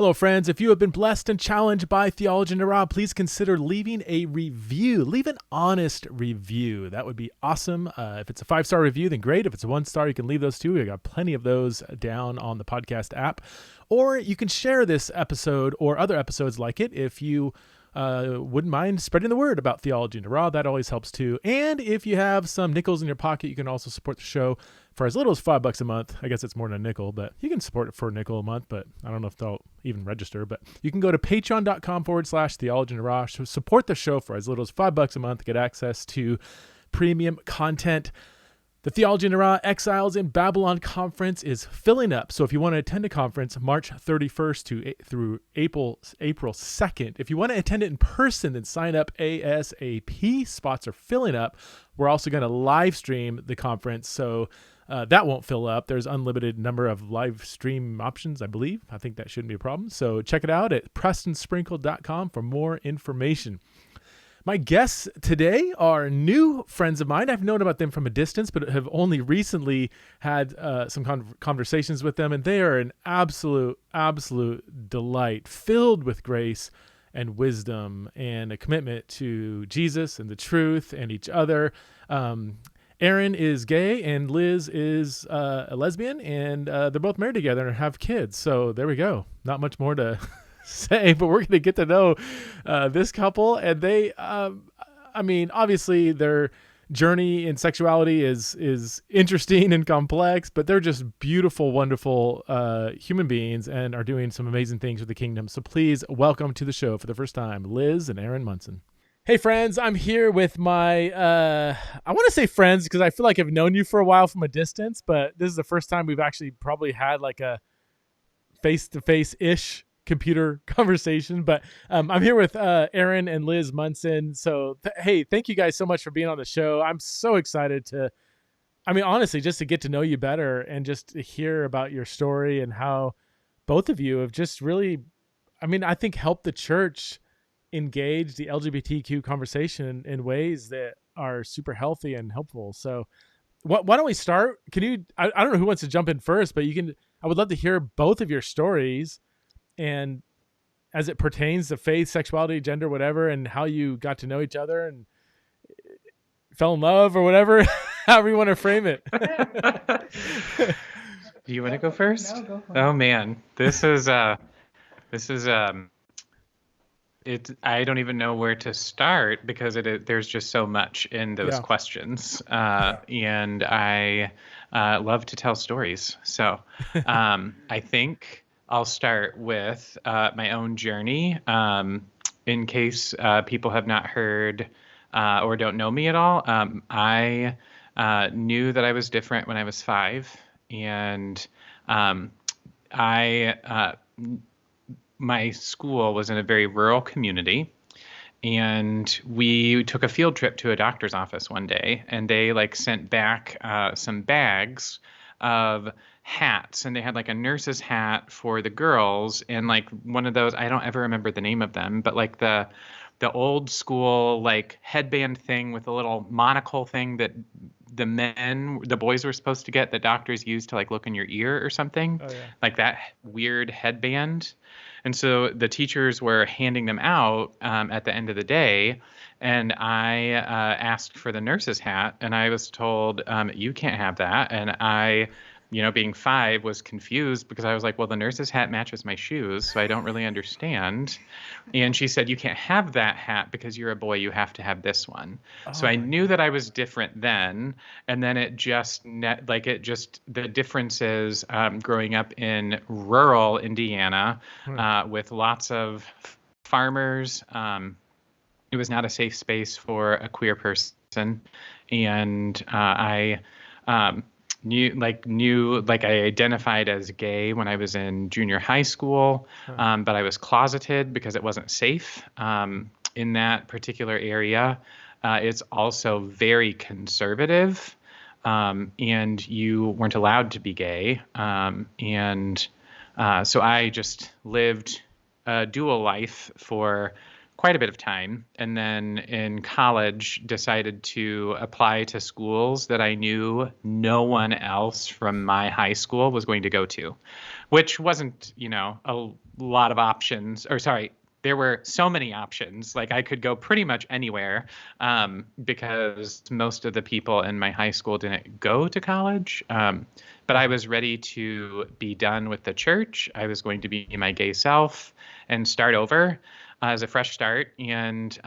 Hello, friends. If you have been blessed and challenged by Theology in the Raw, please consider leaving a review. Leave an honest review. That would be awesome. If it's a 5-star review, then great. If it's a 1-star, you can leave those too. We got plenty of those down on the podcast app. Or you can share this episode or other episodes like it if you wouldn't mind spreading the word about Theology in the Raw. That always helps too. And if you have some nickels in your pocket, you can also support the show for as little as $5 a month. I guess it's more than a nickel, but you can support it for a nickel a month, but I don't know if they'll even register. But you can go to patreon.com/Theology in the Raw. So support the show for as little as $5 a month to get access to premium content. The Theology in the Raw Exiles in Babylon conference is filling up. So if you want to attend a conference March 31st through April 2nd, if you want to attend it in person, then sign up ASAP. Spots are filling up. We're also going to live stream the conference, so that won't fill up. There's unlimited number of live stream options, I believe. I think that shouldn't be a problem. So check it out at prestonsprinkle.com for more information. My guests today are new friends of mine. I've known about them from a distance, but have only recently had some conversations with them, and they are an absolute delight, filled with grace and wisdom and a commitment to Jesus and the truth and each other. Aaron is gay and Liz is a lesbian, and they're both married together and have kids. So there we go. Not much more to say, but we're going to get to know this couple, and they obviously their journey in sexuality is interesting and complex, but they're just beautiful, wonderful human beings and are doing some amazing things with the kingdom. So please welcome to the show for the first time, Liz and Aaron Munson. Hey friends, I'm here with my I want to say friends because I feel like I've known you for a while from a distance, but this is the first time we've actually probably had like a face-to-face-ish computer conversation. But I'm here with Aaron and Liz Munson. So hey, thank you guys so much for being on the show. I'm so excited to, honestly, just to get to know you better and just to hear about your story and how both of you have just really, I think helped the church engage the LGBTQ conversation in ways that are super healthy and helpful. So why don't we start? Can you, I don't know who wants to jump in first, but I would love to hear both of your stories and as it pertains to faith, sexuality, gender, whatever, and how you got to know each other and fell in love or whatever, however you want to frame it. Do you want to go first? No, go for it. Oh man, this is I don't even know where to start because there's just so much in those questions. And I love to tell stories. So I think I'll start with my own journey in case people have not heard or don't know me at all. I knew that I was different when I was 5, and my school was in a very rural community, and we took a field trip to a doctor's office one day, and they sent back some bags of hats, and they had a nurse's hat for the girls and one of those, I don't ever remember the name of them, but the old school headband thing with a little monocle thing that the boys were supposed to get, that doctors use to look in your ear or something. Oh, yeah. That weird headband. And so the teachers were handing them out at the end of the day, and I asked for the nurse's hat, and I was told, you can't have that. And I, being 5, was confused because I was like, well, the nurse's hat matches my shoes, so I don't really understand. And she said, you can't have that hat because you're a boy, you have to have this one. Oh, so I knew that I was different then. And then the differences growing up in rural Indiana with lots of farmers. It was not a safe space for a queer person. And I I identified as gay when I was in junior high school, but I was closeted because it wasn't safe in that particular area. It's also very conservative, and you weren't allowed to be gay. So I just lived a dual life for quite a bit of time, and then in college decided to apply to schools that I knew no one else from my high school was going to go to, which wasn't, lot of options, or sorry, there were so many options. Like I could go pretty much anywhere, because most of the people in my high school didn't go to college. But I was ready to be done with the church. I was going to be my gay self and start over as a fresh start. And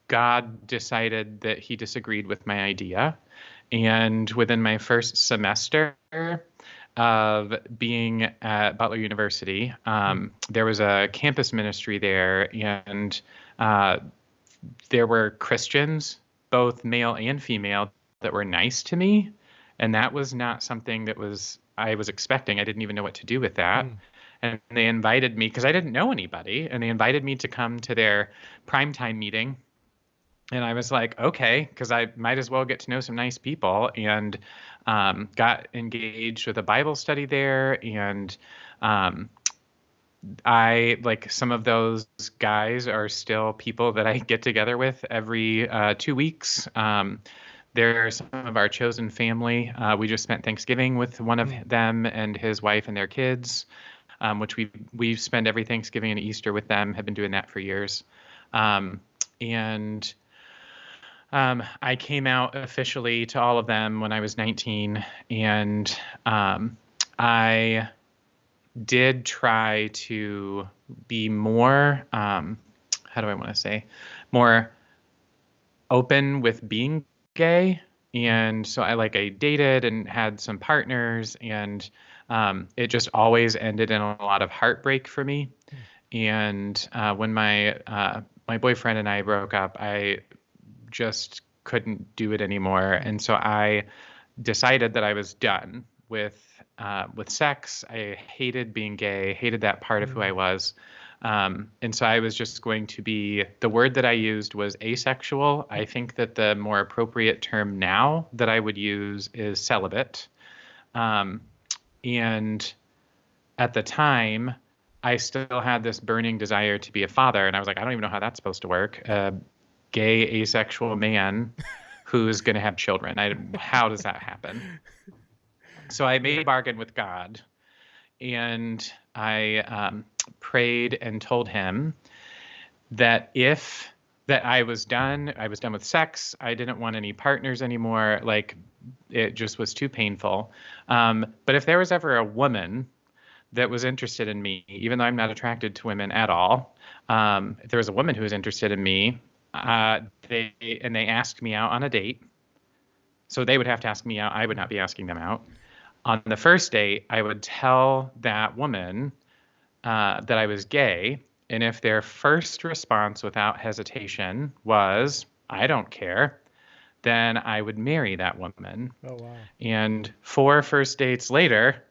God decided that he disagreed with my idea. And within my first semester of being at Butler University, there was a campus ministry there, and there were Christians, both male and female, that were nice to me. And that was not something that I was expecting. I didn't even know what to do with that. And they invited me, because I didn't know anybody, and they invited me to come to their primetime meeting. And I was like, okay, because I might as well get to know some nice people, and got engaged with a Bible study there. And I, like, some of those guys are still people that I get together with every 2 weeks. They're some of our chosen family. We just spent Thanksgiving with one of them and his wife and their kids, which we spend every Thanksgiving and Easter with them, have been doing that for years. And I came out officially to all of them when I was 19, and I did try to be more, how do I want to say, more open with being gay. And so I dated and had some partners, and it just always ended in a lot of heartbreak for me. And when my boyfriend and I broke up, I just couldn't do it anymore. And so I decided that I was done with sex. I hated being gay, hated that part of who I was. And so I was just going to be, the word that I used was asexual. I think that the more appropriate term now that I would use is celibate. And at the time, I still had this burning desire to be a father. And I was like, I don't even know how that's supposed to work. Gay asexual man who's going to have children. How does that happen? So I made a bargain with God, and I prayed and told him that I was done with sex. I didn't want any partners anymore. Like, it just was too painful. But if there was ever a woman that was interested in me, even though I'm not attracted to women at all, if there was a woman who was interested in me, they asked me out on a date. So they would have to ask me out. I would not be asking them out. On the first date, I would tell that woman that I was gay. And if their first response without hesitation was, I don't care, then I would marry that woman. Oh, wow. And 4 first dates later,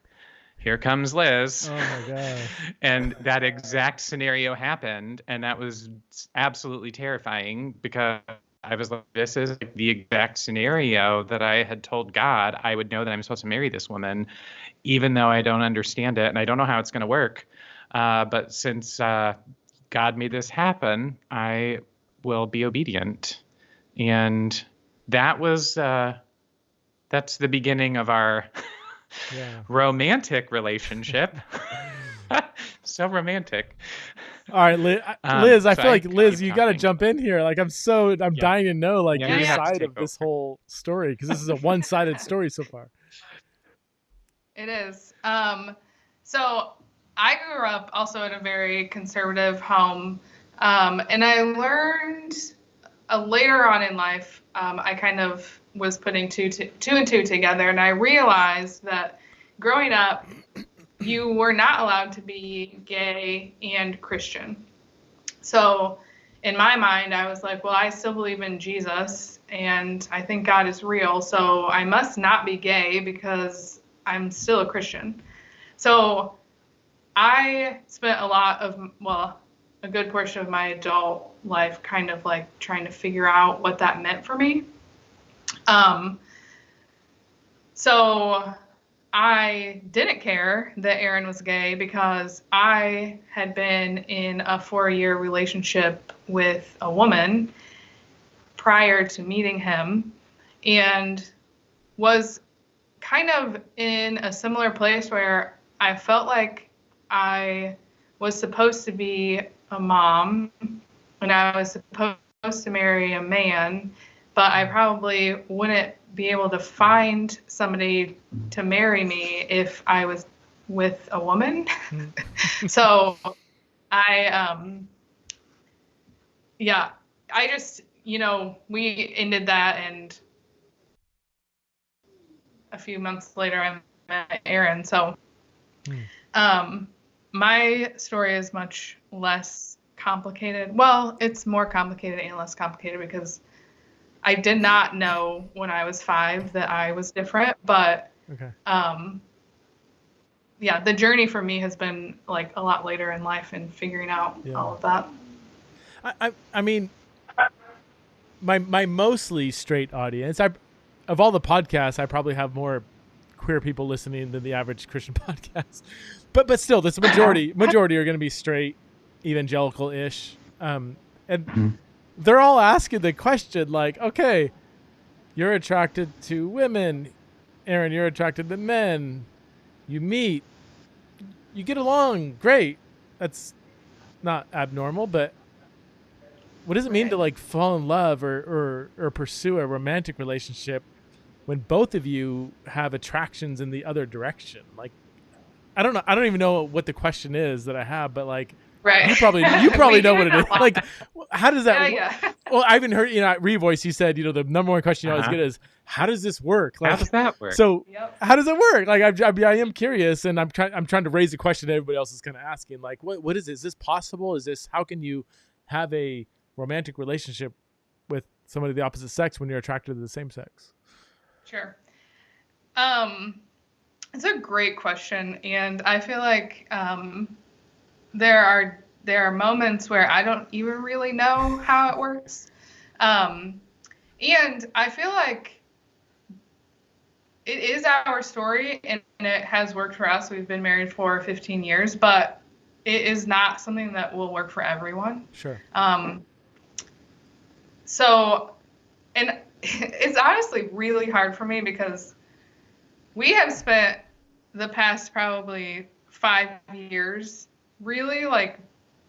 here comes Liz. Oh my gosh. And that exact scenario happened. And that was absolutely terrifying, because I was like, this is the exact scenario that I had told God. I would know that I'm supposed to marry this woman, even though I don't understand it and I don't know how it's going to work. But since God made this happen, I will be obedient. And that was, that's the beginning of our romantic relationship. So romantic. All right, Liz, I so feel like, Liz, you got to talking. jump in here. Like, I'm dying to know, like, Yeah, your you have to side take of this over. whole story, because this is a one-sided story so far. It is. So I grew up also in a very conservative home, and I learned later on in life, I kind of was putting two and two together, and I realized that growing up, you were not allowed to be gay and Christian. So in my mind, I was like, well, I still believe in Jesus, and I think God is real, so I must not be gay because I'm still a Christian. So I spent a good portion of my adult life kind of like trying to figure out what that meant for me. So I didn't care that Aaron was gay because I had been in a 4-year relationship with a woman prior to meeting him, and was kind of in a similar place where I felt like I was supposed to be a mom, and I was supposed to marry a man, but I probably wouldn't be able to find somebody to marry me if I was with a woman. So I, yeah, I just, we ended that, and a few months later I met Aaron. So my story is much less complicated. Well, it's more complicated and less complicated because I did not know when I was 5 that I was different, but yeah, the journey for me has been like a lot later in life and figuring out all of that. I mean, my mostly straight audience, of all the podcasts, I probably have more queer people listening than the average Christian podcast. But still, this majority are going to be straight, evangelical-ish. And they're all asking the question, like, okay, you're attracted to women. Aaron, you're attracted to men. You meet. You get along. Great. That's not abnormal, but what does it mean to like fall in love or pursue a romantic relationship when both of you have attractions in the other direction? Like, I don't know. I don't even know what the question is that I have, but like, you probably know what it is. Like, how does that work? Well, I even heard, at Revoice, you said, the number one question you always get is, how does this work? Like, how does that work? So how does it work? Like, I am curious, and I'm trying to raise a question that everybody else is kind of asking. Like, what is this? Is this possible? How can you have a romantic relationship with somebody of the opposite sex when you're attracted to the same sex? Sure. It's a great question, and I feel like there are moments where I don't even really know how it works, and I feel like it is our story, and it has worked for us. We've been married for 15 years, but it is not something that will work for everyone. Sure. So, and it's honestly really hard for me because we have spent the past probably 5 years really like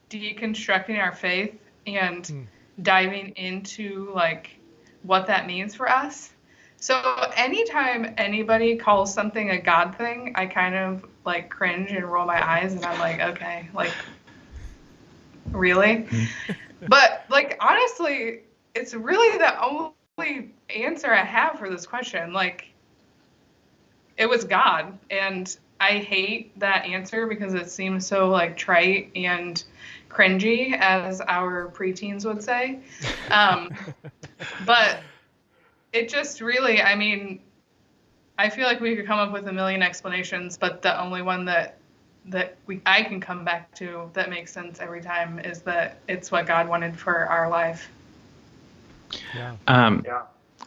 deconstructing our faith and diving into like what that means for us. So anytime anybody calls something a God thing, I kind of like cringe and roll my eyes, and I'm like, okay, like, really? But like, honestly, it's really the only answer I have for this question. Like, it was God, and I hate that answer because it seems so like trite and cringy, as our preteens would say. But it just really, I mean, I feel like we could come up with a million explanations, but the only one that I can come back to that makes sense every time is that it's what God wanted for our life. Yeah.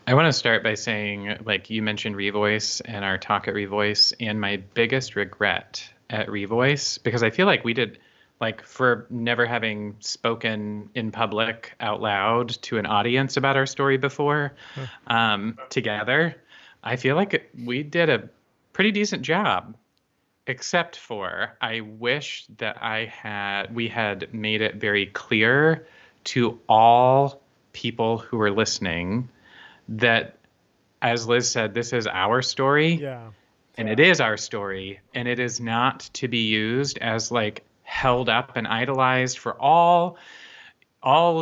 I want to start by saying, like, you mentioned Revoice and our talk at Revoice, and my biggest regret at Revoice, because I feel like we did, like, for never having spoken in public out loud to an audience about our story before, together, I feel like we did a pretty decent job, except for I wish that we had made it very clear to all people who are listening that, as Liz said, this is our story. Yeah. And it is our story, and it is not to be used as like held up and idolized for all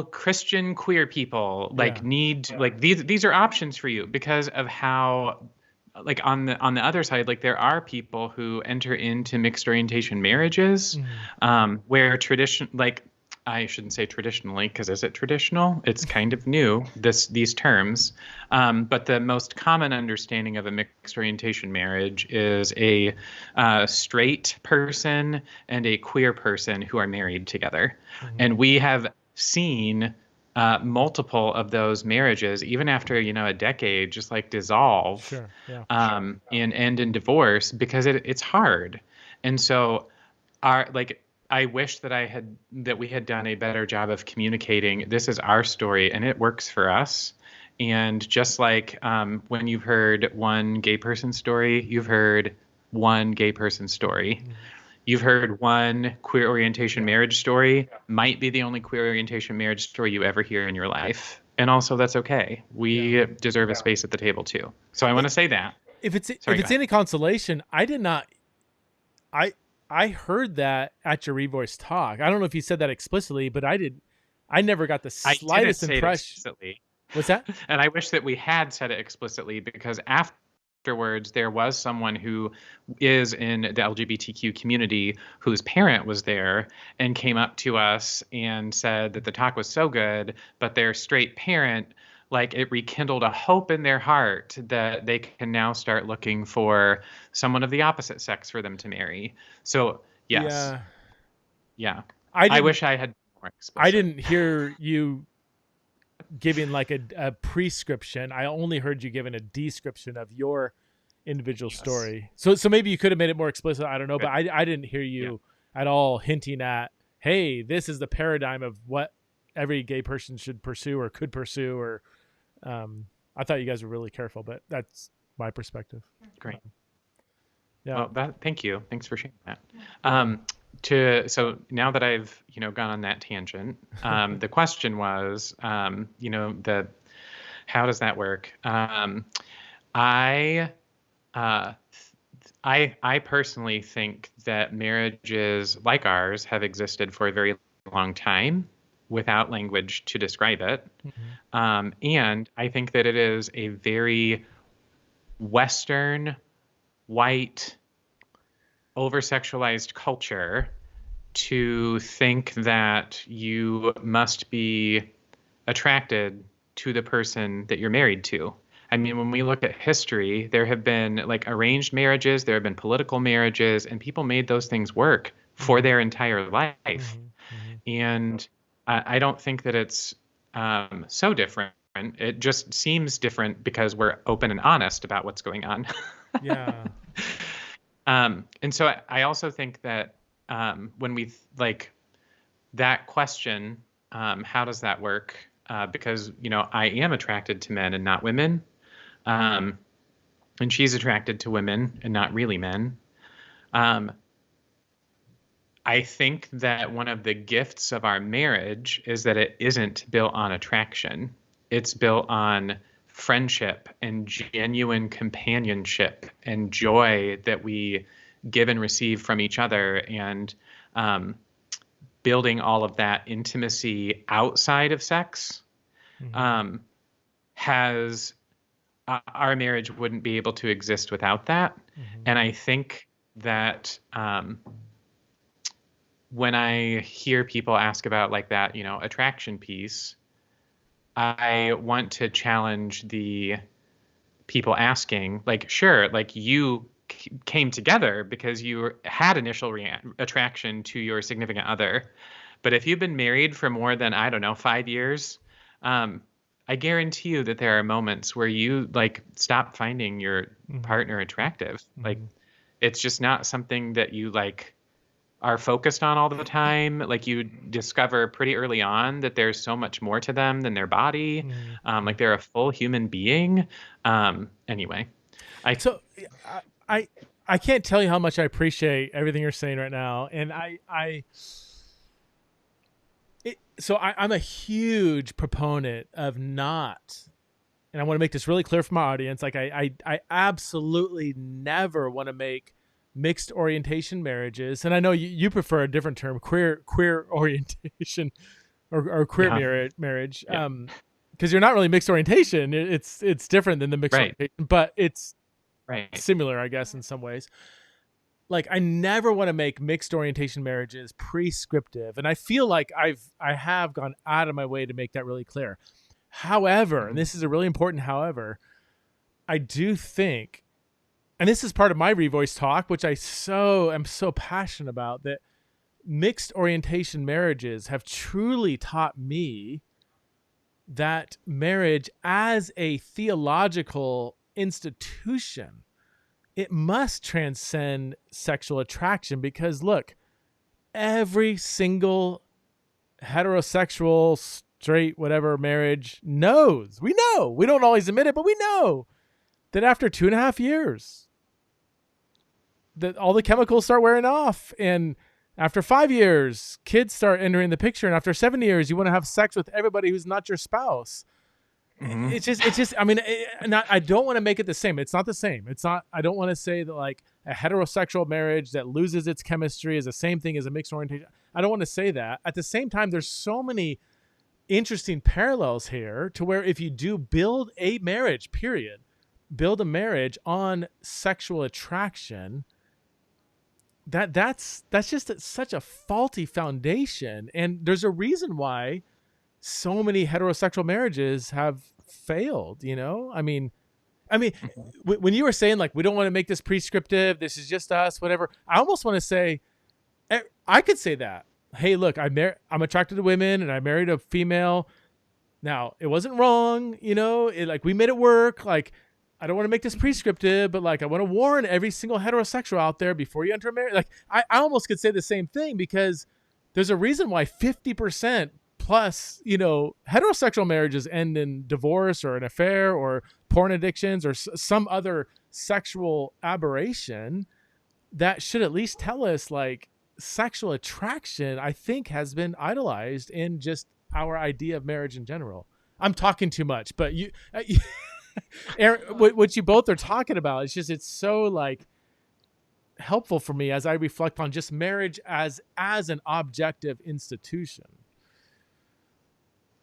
Christian queer people. Like these are options for you because of how, like, on the other side, like, there are people who enter into mixed orientation marriages, where I shouldn't say traditionally, because is it traditional? It's kind of new, these terms. But the most common understanding of a mixed orientation marriage is a straight person and a queer person who are married together. And we have seen multiple of those marriages, even after, a decade, just like dissolve. Sure. Yeah. And end in divorce because it's hard. And so I wish that we had done a better job of communicating. This is our story, and it works for us. And just like when you've heard one gay person's story, you've heard one gay person's story. you've heard one queer orientation marriage story, might be the only queer orientation marriage story you ever hear in your life. And also that's okay. We deserve a space at the table too. So I want to say that. If it's Sorry, if it's any consolation, I did not. I heard that at your Revoice talk. I don't know if you said that explicitly, but I did. I never got the slightest impression. What's that? And I wish that we had said it explicitly, because afterwards there was someone who is in the LGBTQ community whose parent was there and came up to us and said that the talk was so good, but their straight parent, like, it rekindled a hope in their heart that they can now start looking for someone of the opposite sex for them to marry. So yes. Yeah. I wish I had more explicit. I didn't hear you giving like a prescription. I only heard you giving a description of your individual story. So maybe you could have made it more explicit. I don't know, but I didn't hear you at all hinting at, hey, this is the paradigm of what every gay person should pursue or could pursue. Or I thought you guys were really careful, but that's my perspective. Great. Yeah. Well, thank you. Thanks for sharing that. So now that I've gone on that tangent, the question was, how does that work? I personally think that marriages like ours have existed for a very long time without language to describe it. Mm-hmm. And I think that it is a very Western, white, over-sexualized culture to think that you must be attracted to the person that you're married to. I mean, when we look at history, there have been like arranged marriages, there have been political marriages, and people made those things work for their entire life. Mm-hmm. And I don't think that it's so different. It just seems different because we're open and honest about what's going on. Yeah. And so I also think that when we that question, how does that work? Because, I am attracted to men and not women. And she's attracted to women and not really men. I think that one of the gifts of our marriage is that it isn't built on attraction. It's built on friendship and genuine companionship and joy that we give and receive from each other, and building all of that intimacy outside of sex. Mm-hmm. Our marriage wouldn't be able to exist without that. Mm-hmm. And I think that when I hear people ask about like that, attraction piece, I want to challenge the people asking, like, sure, like you came together because you had initial attraction to your significant other. But if you've been married for more than, 5 years, I guarantee you that there are moments where you like stop finding your partner attractive. Mm-hmm. Like, it's just not something that you like are focused on all the time. Like, you discover pretty early on that there's so much more to them than their body. Mm-hmm. Like, they're a full human being. Anyway, I can't tell you how much I appreciate everything you're saying right now. And I'm a huge proponent of not, and I want to make this really clear for my audience. Like, I absolutely never want to make mixed orientation marriages. And I know you prefer a different term, queer orientation or queer marriage. Yeah. Cause you're not really mixed orientation. It's different than the mixed orientation, but it's similar, I guess, in some ways. Like, I never want to make mixed orientation marriages prescriptive. And I feel like I have gone out of my way to make that really clear. However, and this is a really important however, I do think, and this is part of my Revoice talk, which I am so passionate about, that mixed orientation marriages have truly taught me that marriage as a theological institution, it must transcend sexual attraction. Because look, every single heterosexual, straight, whatever marriage we know, we don't always admit it, but we know that after 2.5 years, all the chemicals start wearing off, and after 5 years, kids start entering the picture, and after 7 years, you want to have sex with everybody who's not your spouse. Mhm. It's just. I mean, I don't want to make it the same. It's not the same. It's not. I don't want to say that like a heterosexual marriage that loses its chemistry is the same thing as a mixed orientation. I don't want to say that. At the same time, there's so many interesting parallels here to where if you do build a marriage, period, build a marriage on sexual attraction, that's just such a faulty foundation, and there's a reason why so many heterosexual marriages have failed. I mean, when you were saying like we don't want to make this prescriptive, this is just us, whatever. I almost want to say, I could say that. Hey, look, I'm attracted to women, and I married a female. Now it wasn't wrong, like we made it work. Like I don't want to make this prescriptive, but like I want to warn every single heterosexual out there before you enter marriage. Like I almost could say the same thing, because there's a reason why 50% plus, heterosexual marriages end in divorce or an affair or porn addictions or some other sexual aberration. That should at least tell us like sexual attraction, I think, has been idolized in just our idea of marriage in general. I'm talking too much, but Aaron, what you both are talking about, it's so like helpful for me as I reflect on just marriage as an objective institution.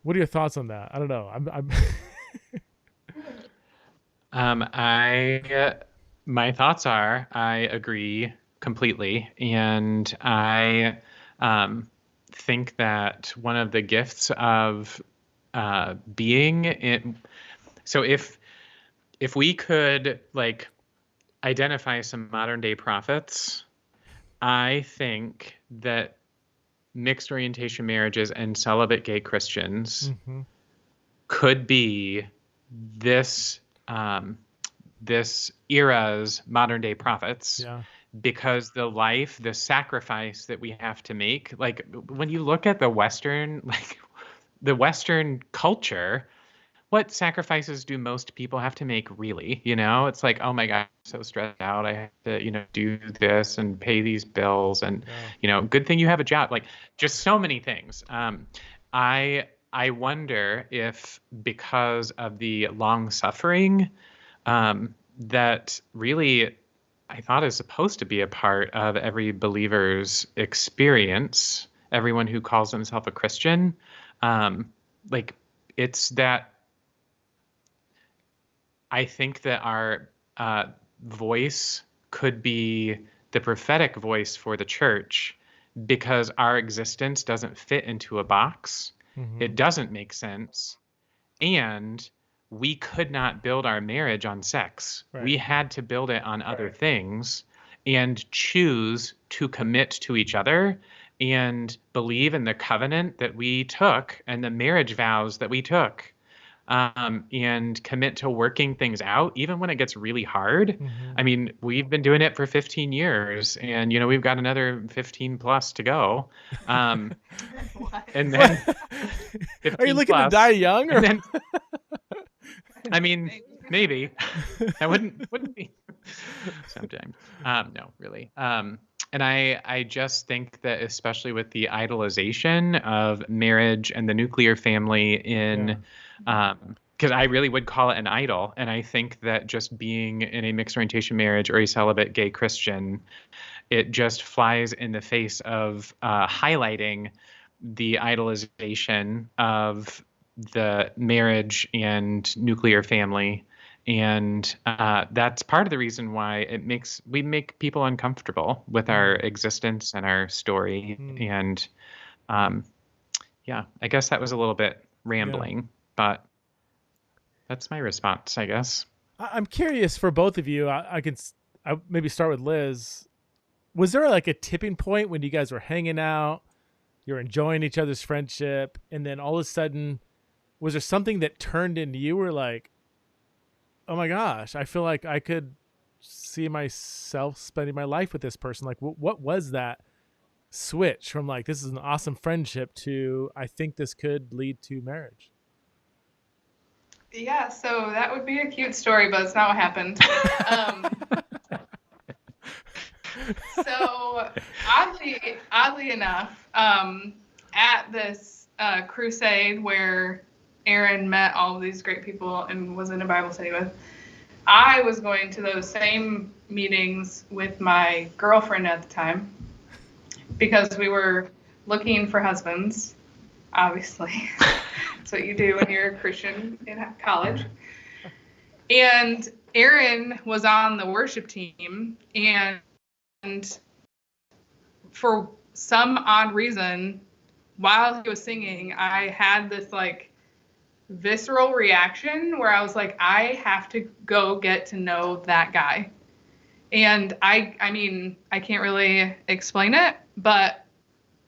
What are your thoughts on that? I don't know. My thoughts are, I agree completely, and I think that one of the gifts of being in. So if we could like identify some modern day prophets, I think that mixed orientation marriages and celibate gay Christians could be this era's modern day prophets. Yeah. Because the sacrifice that we have to make, like when you look at the Western culture, what sacrifices do most people have to make, really? It's like, oh my God, I'm so stressed out. I have to, do this and pay these bills, and good thing you have a job. Like, just so many things. I wonder if, because of the long suffering, that really I thought is supposed to be a part of every believer's experience, everyone who calls himself a Christian, like it's that. I think that our voice could be the prophetic voice for the church, because our existence doesn't fit into a box. It doesn't make sense. And we could not build our marriage on sex. Right. We had to build it on other things and choose to commit to each other and believe in the covenant that we took and the marriage vows that we took. And commit to working things out, even when it gets really hard. I mean, we've been doing it for 15 years, and we've got another 15 plus to go. And then, are you looking to die young? Or? Then, I mean, maybe. I wouldn't be. Sometimes, no, really. And I just think that, especially with the idolization of marriage and the nuclear family in. Because I really would call it an idol. And I think that just being in a mixed orientation marriage or a celibate gay Christian, it just flies in the face of highlighting the idolization of the marriage and nuclear family. And that's part of the reason why we make people uncomfortable with our existence and our story. And I guess that was a little bit rambling. Yeah. But that's my response, I guess. I'm curious for both of you. I maybe start with Liz. Was there like a tipping point when you guys were hanging out, you're enjoying each other's friendship, and then all of a sudden, was there something that turned into you were like, oh my gosh, I feel like I could see myself spending my life with this person? Like, what was that switch from like, this is an awesome friendship to, I think this could lead to marriage? Yeah, so that would be a cute story, but it's not what happened. So oddly enough, at this crusade where Aaron met all of these great people and was in a Bible study with, I was going to those same meetings with my girlfriend at the time because we were looking for husbands, obviously. That's what you do when you're a Christian in college. And Aaron was on the worship team, and for some odd reason, while he was singing, I had this like visceral reaction where I was like, I have to go get to know that guy. And I mean, I can't really explain it, but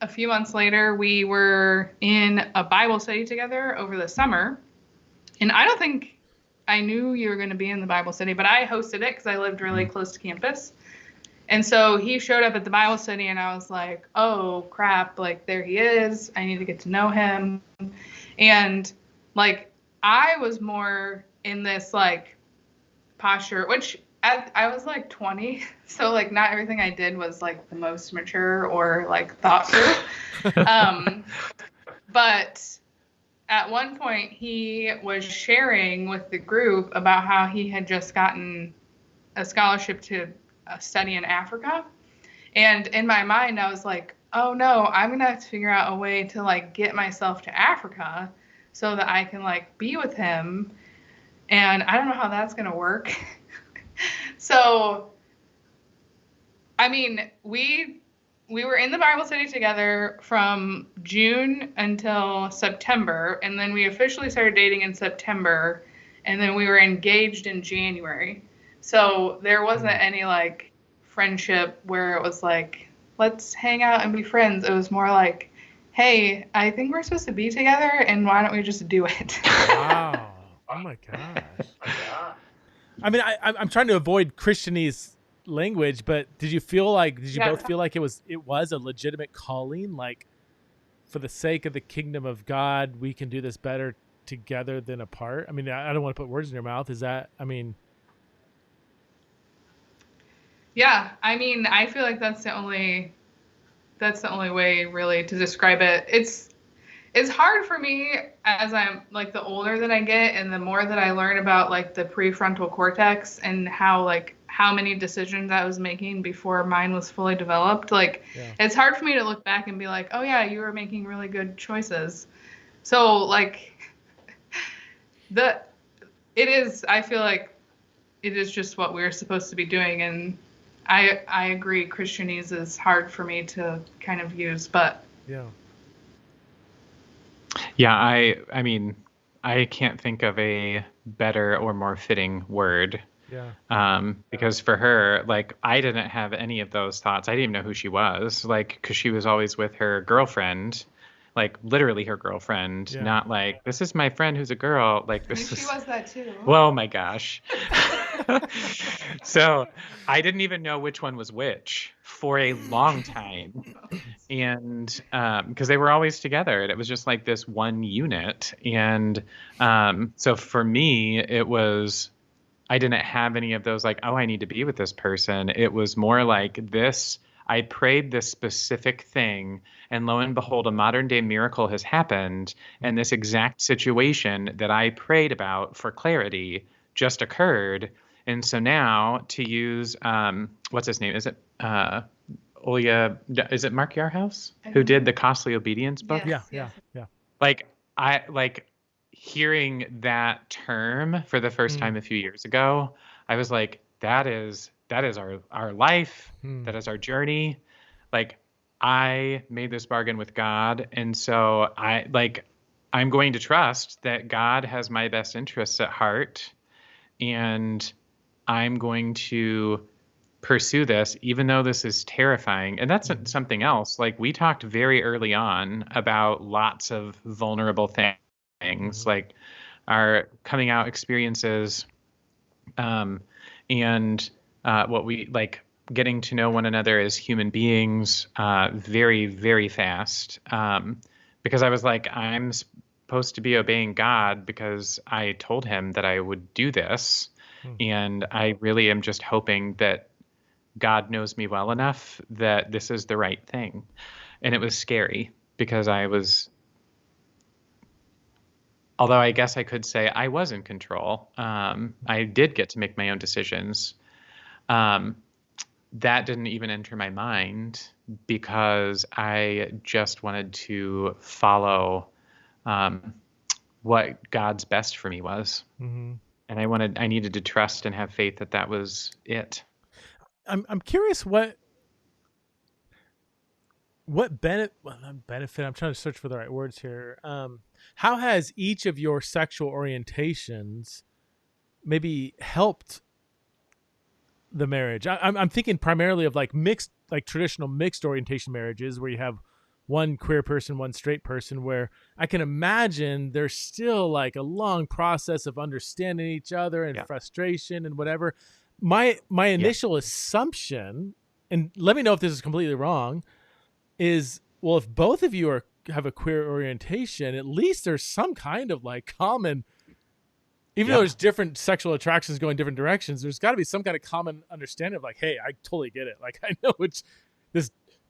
a few months later, we were in a Bible study together over the summer. And I don't think I knew you were going to be in the Bible study, but I hosted it because I lived really close to campus. And so he showed up at the Bible study, and I was like, oh, crap, like, there he is. I need to get to know him. And, like, I was more in this, like, posture, which I was, like, 20. So, like, not everything I did was, like, the most mature or, like, thought through. But at one point, he was sharing with the group about how he had just gotten a scholarship to study in Africa. And in my mind, I was like, oh no, I'm going to have to figure out a way to like get myself to Africa so that I can like be with him. And I don't know how that's going to work. So, I mean, we were in the Bible study together from June until September, and then we officially started dating in September, and then we were engaged in January. So there wasn't any like friendship where it was like, let's hang out and be friends. It was more like, hey, I think we're supposed to be together, and why don't we just do it? Wow. Oh my gosh. I mean, I'm trying to avoid Christianese language, but did you both feel like it was a legitimate calling? Like, for the sake of the kingdom of God, we can do this better together than apart? I mean, I don't want to put words in your mouth. Is that, I mean... Yeah, I mean, I feel like that's the only way really to describe it. It's hard for me as I'm like the older that I get and the more that I learn about like the prefrontal cortex and how many decisions I was making before mine was fully developed. Like It's hard for me to look back and be like, oh yeah, you were making really good choices. So like I feel like it is just what we're supposed to be doing, and I agree Christianese is hard for me to kind of use, but Yeah, I mean, I can't think of a better or more fitting word. Because for her, like, I didn't have any of those thoughts. I didn't even know who she was, like, because she was always with her girlfriend, like literally her girlfriend, not like, this is my friend who's a girl. Like, this she was that too. Oh my gosh. So I didn't even know which one was which for a long time. And because they were always together, and it was just like this one unit. And so for me, it was, I didn't have any of those like, oh, I need to be with this person. It was more like this. I prayed this specific thing, and lo and behold, a modern day miracle has happened. And this exact situation that I prayed about for clarity just occurred. And so now to use, what's his name? Is it is it Mark Yarhouse who did the Costly Obedience book? Yeah. Like hearing that term for the first time a few years ago, I was like, that is our life. That is our journey. Like, I made this bargain with God. And so I'm going to trust that God has my best interests at heart. And I'm going to pursue this, even though this is terrifying. And that's something else. Like, we talked very early on about lots of vulnerable things, like our coming out experiences, and what we like getting to know one another as human beings very, very fast. Because I was like, I'm supposed to be obeying God because I told him that I would do this. And I really am just hoping that God knows me well enough that this is the right thing. And it was scary because although I guess I could say I was in control. I did get to make my own decisions. That didn't even enter my mind because I just wanted to follow what God's best for me was. Mm-hmm. And I needed to trust and have faith that that was it. I'm curious what benefit, well, not benefit, I'm trying to search for the right words here. How has each of your sexual orientations maybe helped the marriage? I'm thinking primarily of like mixed, like traditional mixed orientation marriages where you have one queer person, one straight person, where I can imagine there's still like a long process of understanding each other and frustration and whatever. My initial assumption, and let me know if this is completely wrong, is, well, if both of you have a queer orientation, at least there's some kind of like common, even though there's different sexual attractions going different directions, there's got to be some kind of common understanding of like, hey, I totally get it. Like, I know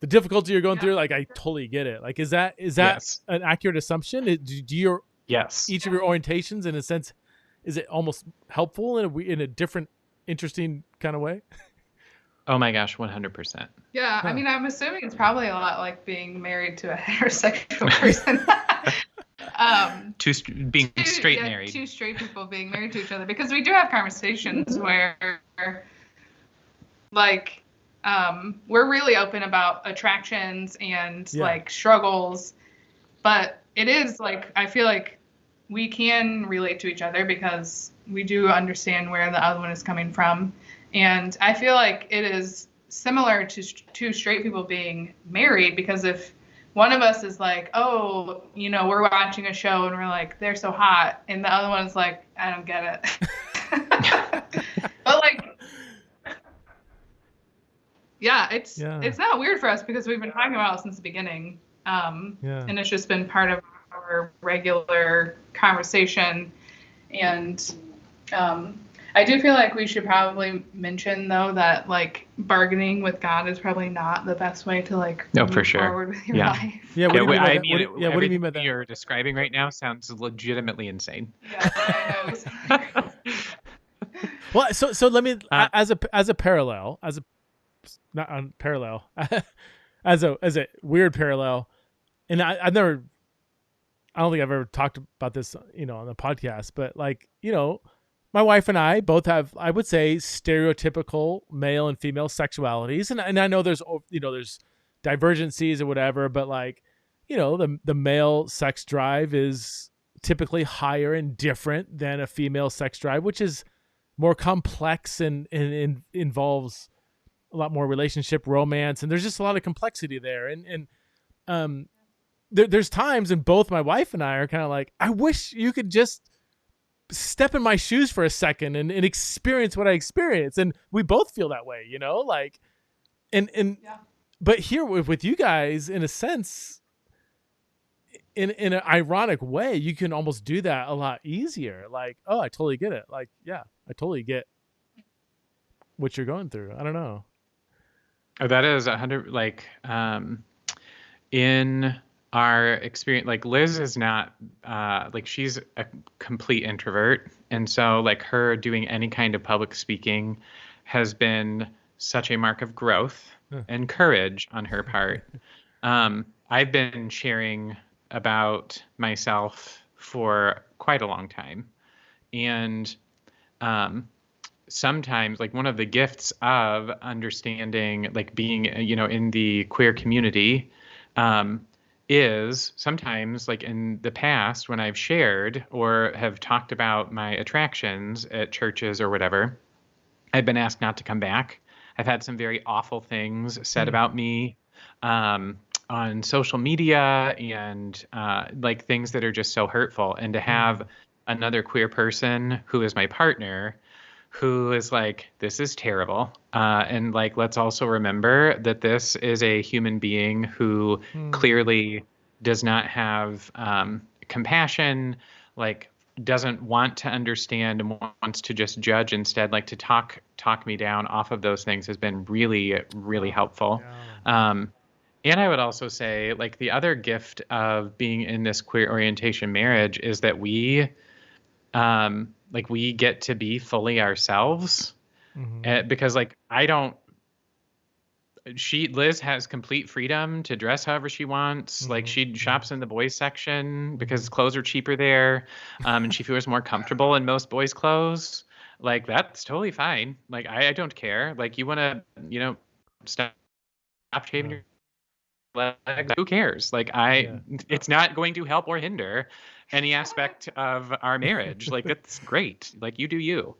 the difficulty you're going through. Like, I totally get it. Like, is that an accurate assumption? Do your each of your orientations, in a sense, is it almost helpful in a different, interesting kind of way? Oh my gosh, 100%. Yeah, I mean, I'm assuming it's probably a lot like being married to a heterosexual person. Being straight married. Two straight people being married to each other, because we do have conversations where, like, we're really open about attractions and like struggles, but it is like, I feel like we can relate to each other because we do understand where the other one is coming from. And I feel like it is similar to two straight people being married, because if one of us is like, oh, we're watching a show and we're like, they're so hot, and the other one's like, I don't get it. But like, it's not weird for us because we've been talking about it since the beginning. And it's just been part of our regular conversation. And I do feel like we should probably mention, though, that like bargaining with God is probably not the best way to like move forward with your life. Yeah, what do you mean by that? You're describing right now sounds legitimately insane. Yeah, I know. Well, so let me as a parallel, as a weird parallel, and I don't think I've ever talked about this, on the podcast, but like, my wife and I both have, I would say, stereotypical male and female sexualities. And I know there's divergencies or whatever, but like, the male sex drive is typically higher and different than a female sex drive, which is more complex and involves a lot more relationship, romance. And there's just a lot of complexity there. And there's times, and both my wife and I are kind of like, I wish you could just step in my shoes for a second and experience what I experience. And we both feel that way, like, but here with you guys, in a sense, in an ironic way, you can almost do that a lot easier. Like, oh, I totally get it. Like, yeah, I totally get what you're going through. I don't know. Oh, that is 100. Like, in our experience, like Liz is not like, she's a complete introvert, and so like her doing any kind of public speaking has been such a mark of growth and courage on her part. I've been sharing about myself for quite a long time, and sometimes, like, one of the gifts of understanding, like, being in the queer community is sometimes, like, in the past when I've shared or have talked about my attractions at churches or whatever, I've been asked not to come back. I've had some very awful things said about me on social media, and like things that are just so hurtful. And to have another queer person who is my partner who is like, this is terrible. And like, let's also remember that this is a human being who clearly does not have compassion, like doesn't want to understand and wants to just judge instead, like to talk me down off of those things has been really, really helpful. Yeah. And I would also say, like, the other gift of being in this queer orientation marriage is that we get to be fully ourselves. Because like Liz has complete freedom to dress however she wants. Like, she shops in the boys section because clothes are cheaper there. And she feels more comfortable in most boys' clothes. Like, that's totally fine. Like, I don't care. Like, you want to, stop shaving your legs, who cares? Like, it's not going to help or hinder any aspect of our marriage. Like, that's great. Like, you do you.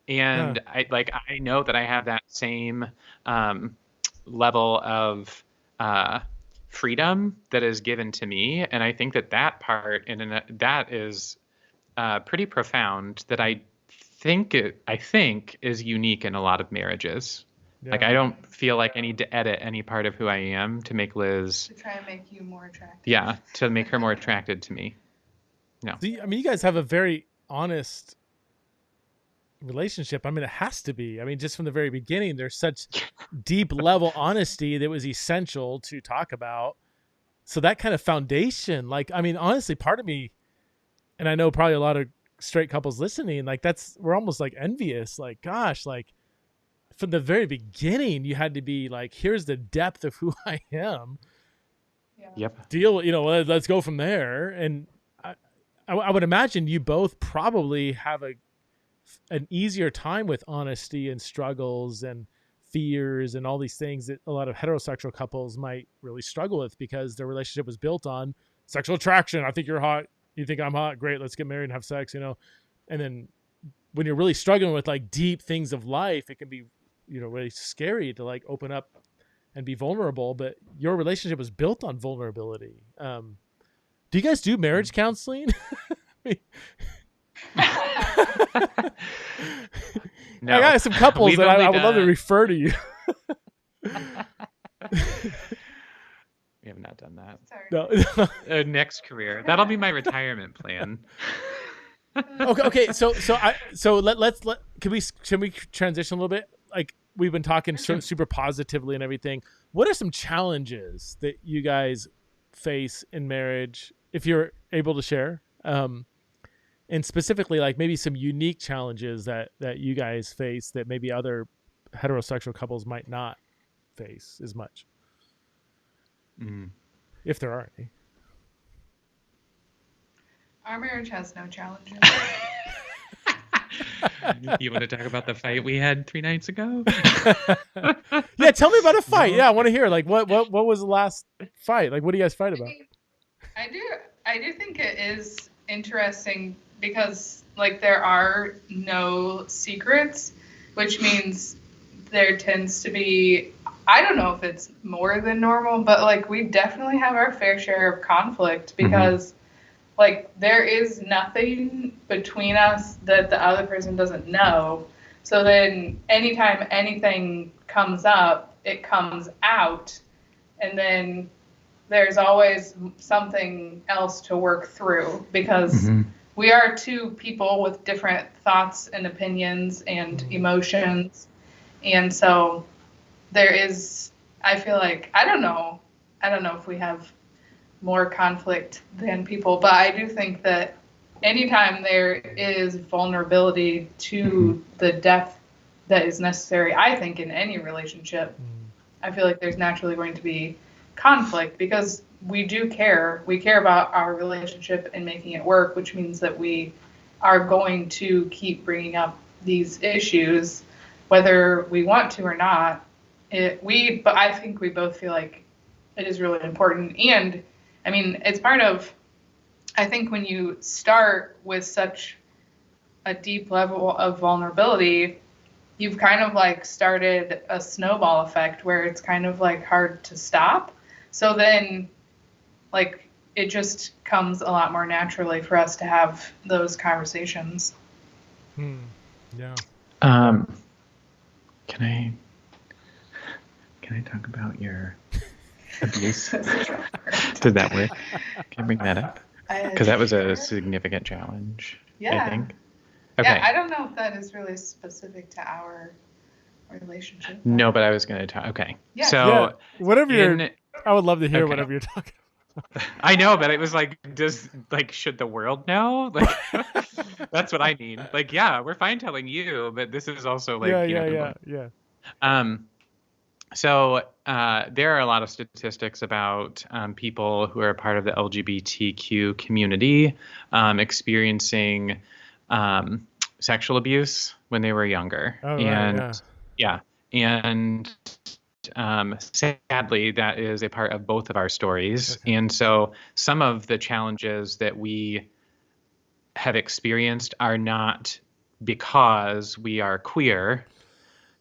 And I know that I have that same level of freedom that is given to me, and I think that part that is pretty profound. That I think is unique in a lot of marriages. Yeah. Like, I don't feel like I need to edit any part of who I am to make Liz, to try and make you more attractive. Yeah, to make her more attracted to me. No, I mean, you guys have a very honest relationship. I mean, it has to be. I mean, just from the very beginning, there's such deep level honesty that was essential to talk about. So that kind of foundation, like, I mean, honestly, part of me, and I know probably a lot of straight couples listening, like, we're almost like envious. Like, gosh, like, from the very beginning, you had to be like, here's the depth of who I am. Yep. Deal, let's go from there. And I would imagine you both probably have an easier time with honesty and struggles and fears and all these things that a lot of heterosexual couples might really struggle with, because their relationship was built on sexual attraction. I think you're hot. You think I'm hot. Great. Let's get married and have sex, And then when you're really struggling with like deep things of life, it can be, really scary to like open up and be vulnerable. But your relationship was built on vulnerability. Do you guys do marriage counseling? No. I got some couples that I would love to refer to you. We have not done that. Sorry. No. Next career. That'll be my retirement plan. Okay. So let's can we transition a little bit? Like, we've been talking super positively and everything. What are some challenges that you guys face in marriage, if you're able to share? And specifically, like, maybe some unique challenges that you guys face that maybe other heterosexual couples might not face as much, if there are any. Our marriage has no challenges. You want to talk about the fight we had 3 nights ago? Yeah, tell me about a fight. Yeah, I want to hear. Like, what was the last fight? Like, what do you guys fight about? I do think it is interesting because, like, there are no secrets, which means there tends to be, I don't know if it's more than normal, but like, we definitely have our fair share of conflict because like, there is nothing between us that the other person doesn't know. So then anytime anything comes up, it comes out, and then there's always something else to work through because we are two people with different thoughts and opinions and emotions. And so there is, I feel like, I don't know if we have more conflict than people, but I do think that anytime there is vulnerability to the depth that is necessary, I think, in any relationship, I feel like there's naturally going to be conflict because we do care. We care about our relationship and making it work, which means that we are going to keep bringing up these issues, whether we want to or not. But I think we both feel like it is really important. And I mean, it's part of, I think when you start with such a deep level of vulnerability, you've kind of like started a snowball effect where it's kind of like hard to stop. So then, like, it just comes a lot more naturally for us to have those conversations. Yeah. Can I talk about your abuse? Did that work? Can I bring that up? Because that was a Share? significant challenge, I Yeah. think. Yeah, Okay. I don't know if that is really specific to our relationship, No, but but I was going to talk. Okay. yeah. Yeah, So whatever you're. in, I would love to hear okay. whatever you're talking. I know, but it was like, should the world know? Like, that's what I mean. Like, yeah, we're fine telling you, but this is also Yeah, like, yeah, yeah, yeah. um, so there are a lot of statistics about people who are part of the LGBTQ community experiencing um, sexual abuse when they were younger. Oh right, And yeah. yeah, and sadly, that is a part of both of our stories. Okay. And so some of the challenges that we have experienced are not because we are queer.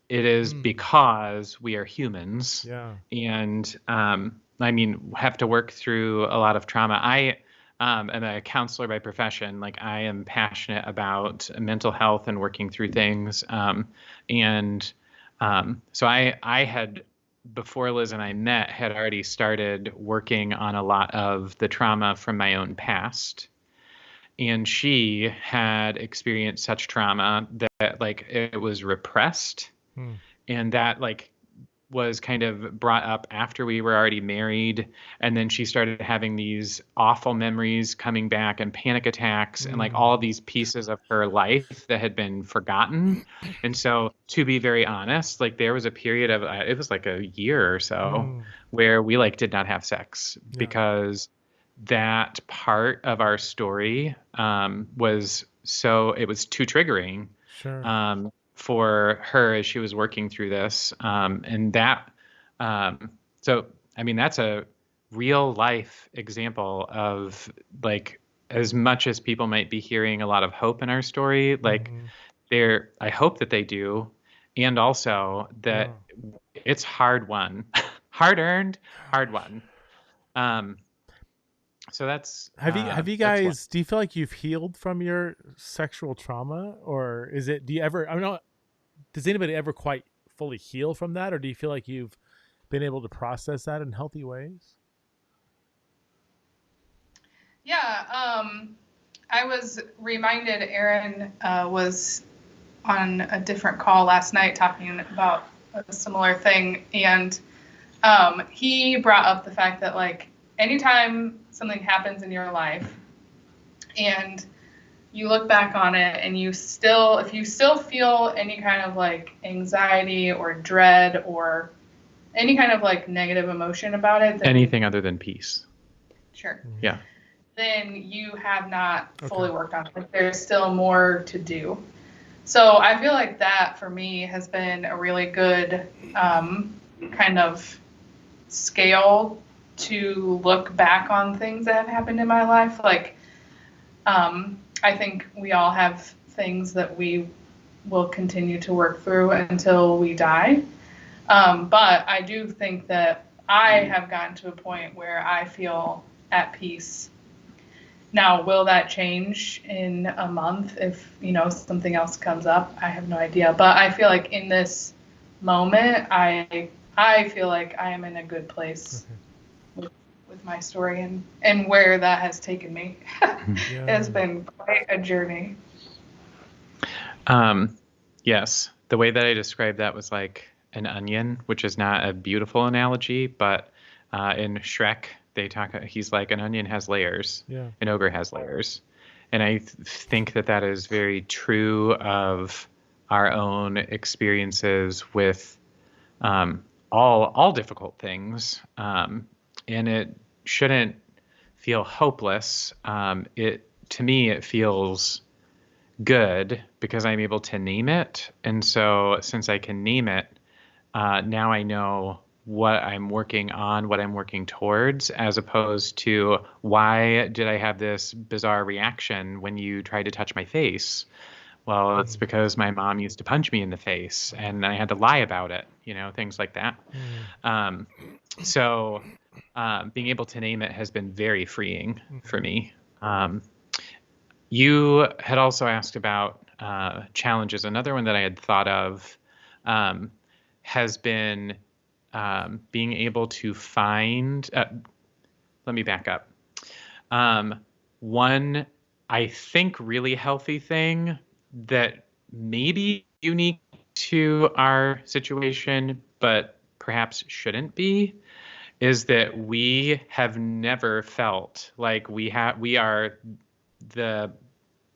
It is Mm, because we are humans, yeah. and I mean, have to work through a lot of trauma. I am a counselor by profession. Like, I am passionate about mental health and working through things. And so I had, before Liz and I met, had already started working on a lot of the trauma from my own past. And she had experienced such trauma that like it was repressed, Mm, and that like was kind of brought up after we were already married. And then she started having these awful memories coming back and panic attacks and like all mm, of these pieces of her life that had been forgotten. And so, to be very honest, like there was a period of it was like a year or so mm, where we like did not have sex yeah. because that part of our story was so it was too triggering Sure. for her as she was working through this. And that, so, I mean, that's a real life example of like, as much as people might be hearing a lot of hope in our story, like Hmm. I hope that they do. And also Yeah. that it's hard won, hard earned, hard won. Um, so Have you that's what. guys? Do you feel like you've healed from your sexual trauma, or is it? Do you ever? I don't know. Does anybody ever quite fully heal from that, or do you feel like you've been able to process that in healthy ways? Yeah, I was reminded Aaron was on a different call last night talking about a similar thing, and he brought up the fact that like anytime something happens in your life and you look back on it and if you still feel any kind of like anxiety or dread or any kind of like negative emotion about it, then Anything other than peace. sure, Hmm. Yeah. then you have not Okay. fully worked on it. Like, there's still more to do. So I feel like that for me has been a really good kind of scale to look back on things that have happened in my life. Like, I think we all have things that we will continue to work through until we die. But I do think that I have gotten to a point where I feel at peace. Now, will that change in a month if, something else comes up? I have no idea. But I feel like in this moment, I feel like I am in a good place Okay. with my story and where that has taken me. It Yeah. has been quite a journey. Um, yes, the way that I described that was like an onion, which is not a beautiful analogy, but in Shrek, he's like, an onion has layers, Yeah. an ogre has layers. And I think that that is very true of our own experiences with all difficult things. And it shouldn't feel hopeless. To me, it feels good because I'm able to name it. And so since I can name it, now I know what I'm working on, what I'm working towards, as opposed to why did I have this bizarre reaction when you tried to touch my face? Well, it's Mm. because my mom used to punch me in the face and I had to lie about it, things like that. Mm. Um, so being able to name it has been very freeing for Hmm. me. You had also asked about challenges. Another one that I had thought of um, has been being able to find. Let me back up. Um, one, I think, really healthy thing that may be unique to our situation, but perhaps shouldn't be, is that we have never felt like we are the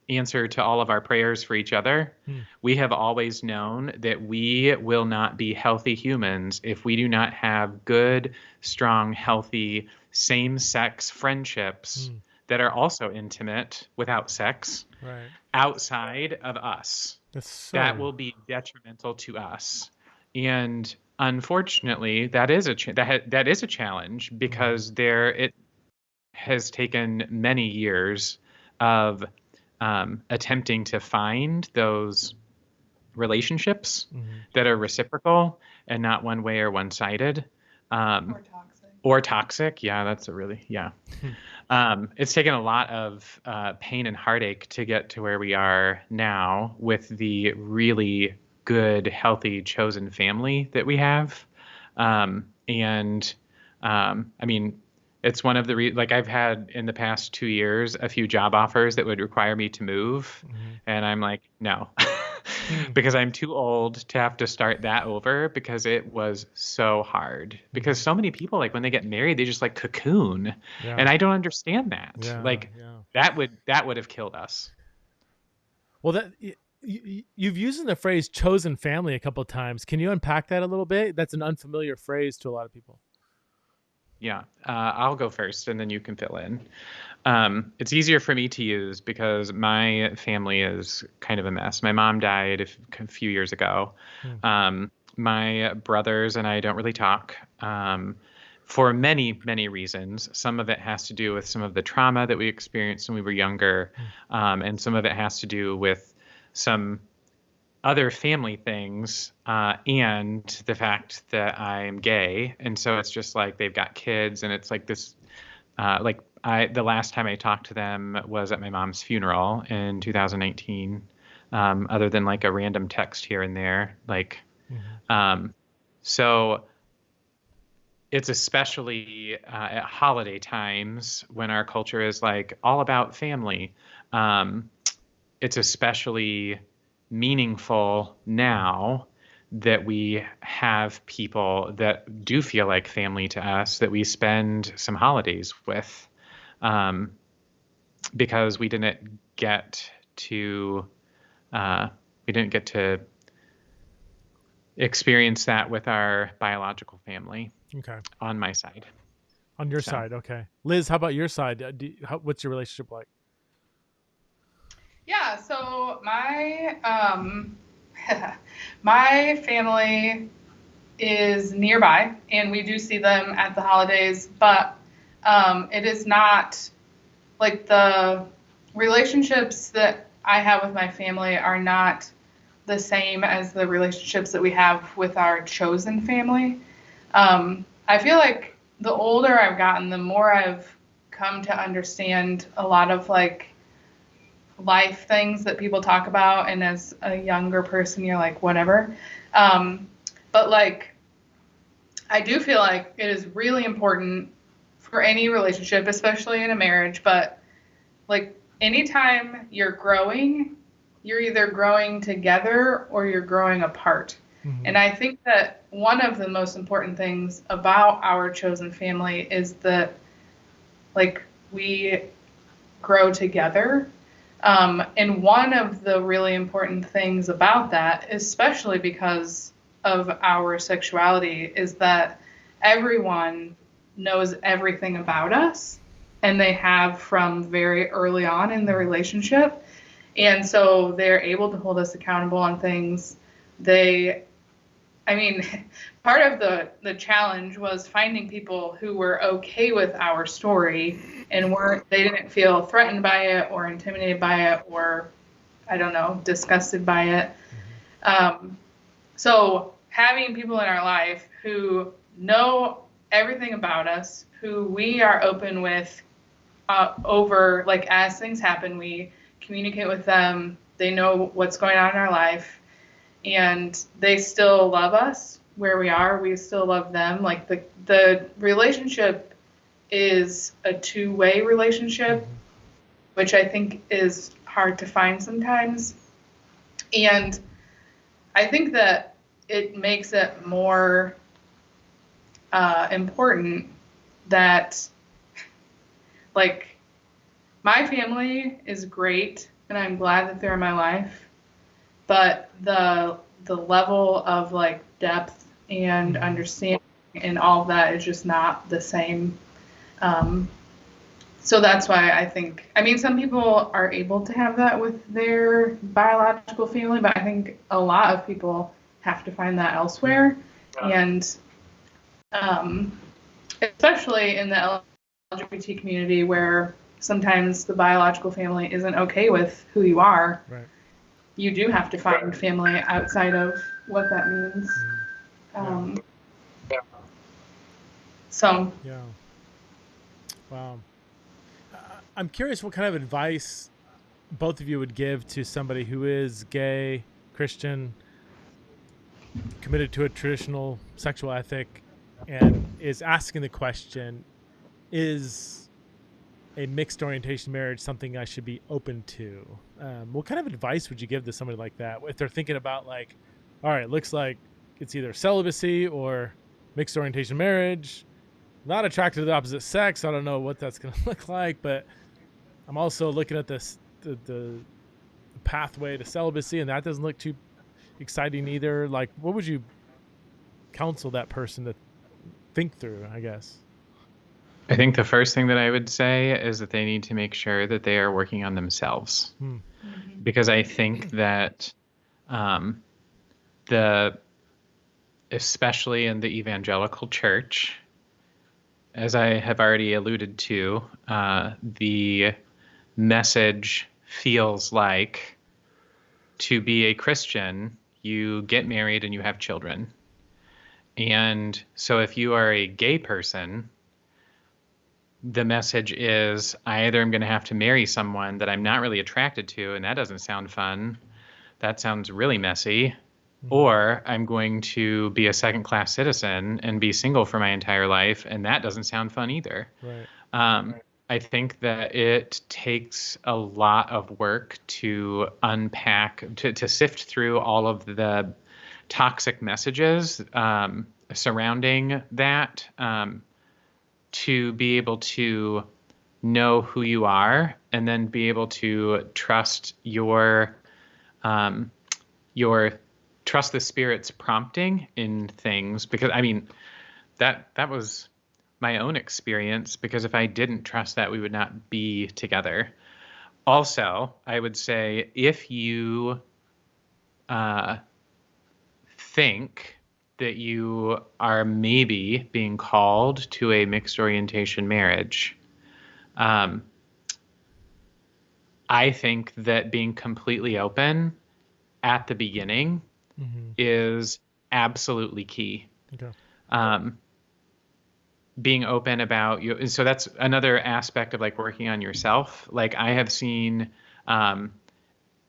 answer to all of our prayers for each other. We have always known that we will not be healthy humans if we do not have good, strong, healthy, same-sex friendships that are also intimate without sex outside of us. That will be detrimental to us. And unfortunately, that is that is a challenge, because it has taken many years of attempting to find those relationships that are reciprocal and not one way or one-sided. Or toxic. Yeah, that's a really, yeah. It's taken a lot of pain and heartache to get to where we are now with the really good, healthy, chosen family that we have. I mean, it's one of the like I've had in the past 2 years a few job offers that would require me to move, and I'm like, no, because I'm too old to have to start that over, because it was so hard. Because so many people, like, when they get married, they just like cocoon, and I don't understand that. That would have killed us. Well, you've used the phrase "chosen family" a couple of times. Can you unpack that a little bit? That's an unfamiliar phrase to a lot of people. Yeah, I'll go first, and then you can fill in. It's easier for me to use because my family is kind of a mess. My mom died a few years ago. My brothers and I don't really talk for many, many reasons. Some of it has to do with some of the trauma that we experienced when we were younger, and some of it has to do with some other family things, and the fact that I'm gay. And so it's just like they've got kids, and it's like this, the last time I talked to them was at my mom's funeral in 2019, other than like a random text here and there. So it's especially at holiday times when our culture is like all about family. It's especially meaningful now that we have people that do feel like family to us, that we spend some holidays with, because we didn't get to experience that with our biological family. Okay. On my side. On your side, okay. Liz, how about your side? What's your relationship like? Yeah, so my my family is nearby, and we do see them at the holidays, but it is not like the relationships that I have with my family are not the same as the relationships that we have with our chosen family. I feel like the older I've gotten, the more I've come to understand a lot of like life things that people talk about, and as a younger person you're like whatever, but like I do feel like it is really important for any relationship, especially in a marriage, but like anytime you're growing, you're either growing together or you're growing apart. And I think that one of the most important things about our chosen family is that like we grow together. And one of the really important things about that, especially because of our sexuality, is that everyone knows everything about us, and they have from very early on in the relationship. And so they're able to hold us accountable on things. Part of the challenge was finding people who were okay with our story and they didn't feel threatened by it or intimidated by it or, I don't know, disgusted by it. So having people in our life who know everything about us, who we are open with over, like, as things happen, we communicate with them. They know what's going on in our life, and they still love us where we are. We still love them. Like the relationship is a two-way relationship. which I think is hard to find sometimes. And I think that it makes it more important that, like, my family is great and I'm glad that they're in my life, but the level of like depth and understanding and all of that is just not the same. So that's why I think, I mean, some people are able to have that with their biological family, but I think a lot of people have to find that elsewhere. And especially in the LGBT community, where sometimes the biological family isn't okay with who you are, Right. you do have to find family outside of what that means. So. Yeah. Wow. I'm curious what kind of advice both of you would give to somebody who is gay, Christian, committed to a traditional sexual ethic, and is asking the question, is a mixed orientation marriage something I should be open to? What kind of advice would you give to somebody like that if they're thinking about, like, all right, looks like it's either celibacy or mixed orientation marriage, not attracted to the opposite sex, I don't know what that's going to look like, but I'm also looking at this the pathway to celibacy, and that doesn't look too exciting either. Like, what would you counsel that person to think through, I guess? I think the first thing that I would say is that they need to make sure that they are working on themselves. Because I think that especially in the evangelical church, as I have already alluded to, the message feels like, to be a Christian, you get married and you have children. And so if you are a gay person, the message is, I either am going to have to marry someone that I'm not really attracted to, and that doesn't sound fun, that sounds really messy, or I'm going to be a second-class citizen and be single for my entire life, and that doesn't sound fun either. Right. I think that it takes a lot of work to unpack, to sift through all of the toxic messages surrounding that, to be able to know who you are, and then be able to trust trust the Spirit's prompting in things. Because I mean, that was my own experience, because if I didn't trust that, we would not be together. Also, I would say, if you think that you are maybe being called to a mixed orientation marriage, I think that being completely open at the beginning is absolutely key. Okay. Being open about you. And so that's another aspect of like working on yourself. Like, I have seen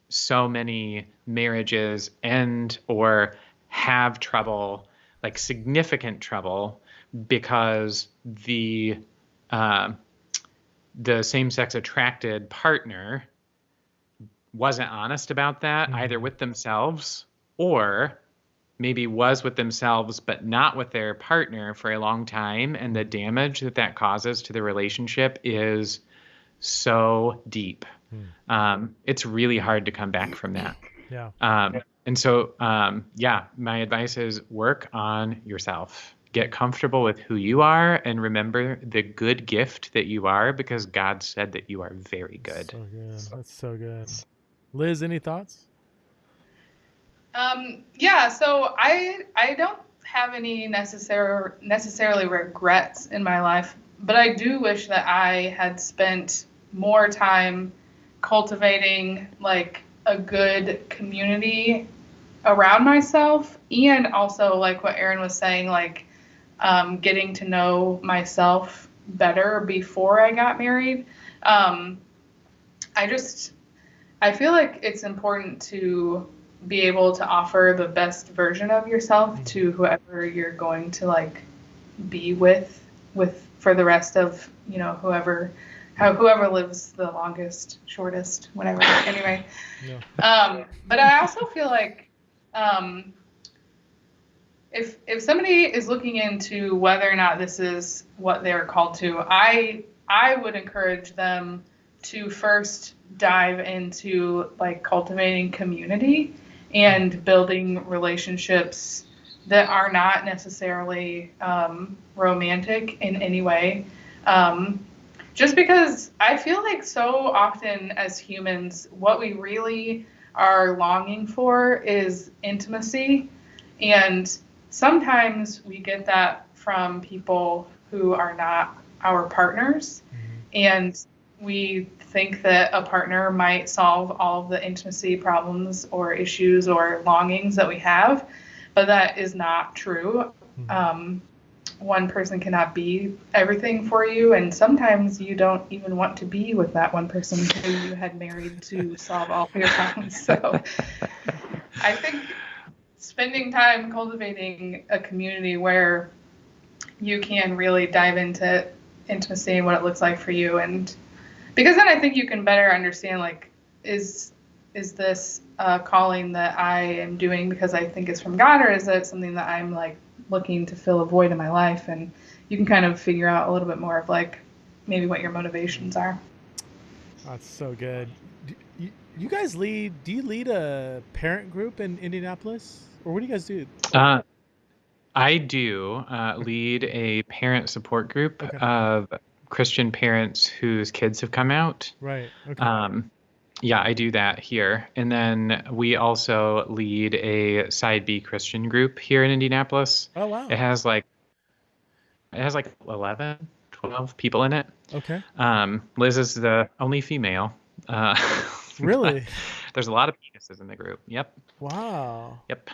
so many marriages end or have trouble, like significant trouble, because the same-sex attracted partner wasn't honest about that, either with themselves, or maybe was with themselves but not with their partner for a long time, and the damage that causes to the relationship is so deep. It's really hard to come back from that. Yeah. And so, my advice is work on yourself. Get comfortable with who you are, and remember the good gift that you are, because God said that you are very good. So good. That's so good. Liz, any thoughts? So I don't have any necessarily regrets in my life, but I do wish that I had spent more time cultivating like a good community around myself, and also like what Erin was saying, like getting to know myself better before I got married. I feel like it's important to be able to offer the best version of yourself to whoever you're going to like be with for the rest of, whoever whoever lives the longest, shortest, whatever. Anyway, No. but I also feel like if somebody is looking into whether or not this is what they're called to, I would encourage them to first dive into like cultivating community and building relationships that are not necessarily romantic in any way. Just because I feel like so often as humans, what we really are longing for is intimacy. And sometimes we get that from people who are not our partners. And we think that a partner might solve all of the intimacy problems or issues or longings that we have, but that is not true. One person cannot be everything for you, and sometimes you don't even want to be with that one person who you had married to solve all of your problems. So I think spending time cultivating a community where you can really dive into intimacy and what it looks like for you, and because then I think you can better understand, like, is this a calling that I am doing because I think it's from God, or is it something that I'm like looking to fill a void in my life? And you can kind of figure out a little bit more of like maybe what your motivations are. That's so good. You guys do you lead a parent group in Indianapolis, or what do you guys do? I do lead a parent support group of Christian parents whose kids have come out. Right. Okay. Yeah, I do that here. And then we also lead a Side B Christian group here in Indianapolis. Oh, wow. It has like 11, 12 people in it. Okay. Liz is the only female. Really? There's a lot of penises in the group. Yep. Wow. Yep.